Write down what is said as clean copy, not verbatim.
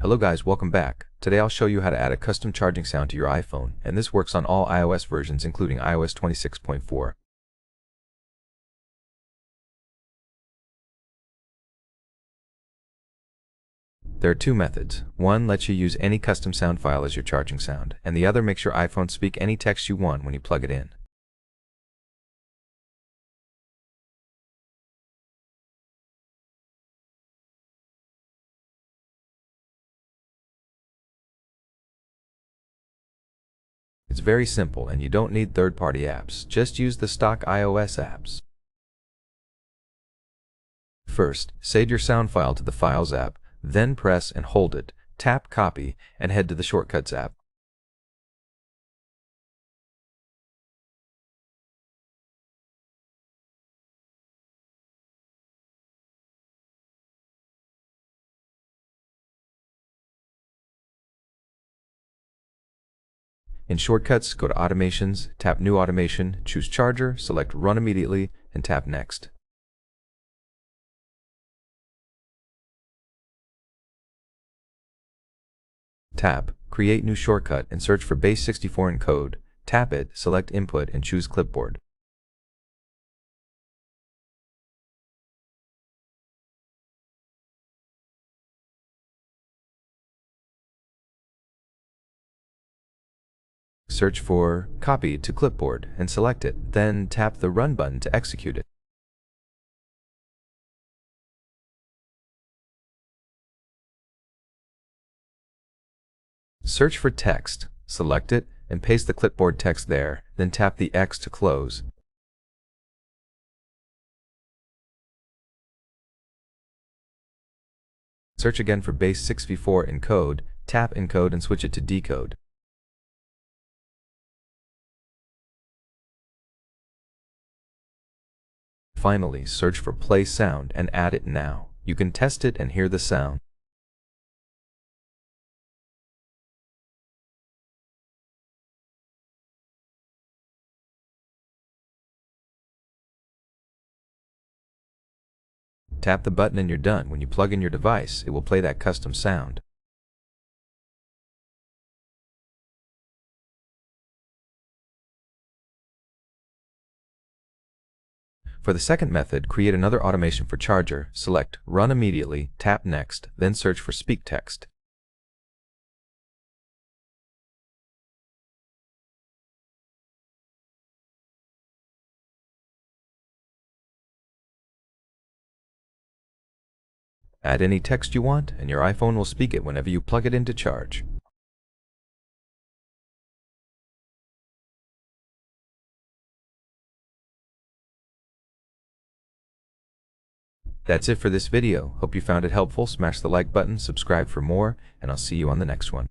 Hello guys, welcome back. Today I'll show you how to add a custom charging sound to your iPhone, and this works on all iOS versions including iOS 26.4. There are two methods. One lets you use any custom sound file as your charging sound, and the other makes your iPhone speak any text you want when you plug it in. It's very simple and you don't need third-party apps. Just use the stock iOS apps. First, save your sound file to the Files app, then press and hold it, tap Copy, and head to the Shortcuts app. In Shortcuts, go to Automations, tap New Automation, choose Charger, select Run Immediately, and tap Next. Tap Create New Shortcut and search for Base64 in code. Tap it, select Input, and choose Clipboard. Search for Copy to Clipboard and select it, then tap the Run button to execute it. Search for text, select it, and paste the clipboard text there, then tap the X to close. Search again for Base64 in code, tap Encode and switch it to Decode. Finally, search for Play Sound and add it now. You can test it and hear the sound. Tap the button and you're done. When you plug in your device, it will play that custom sound. For the second method, create another automation for Charger, select Run Immediately, tap Next, then search for Speak Text. Add any text you want, and your iPhone will speak it whenever you plug it in to charge. That's it for this video. Hope you found it helpful. Smash the like button, subscribe for more, and I'll see you on the next one.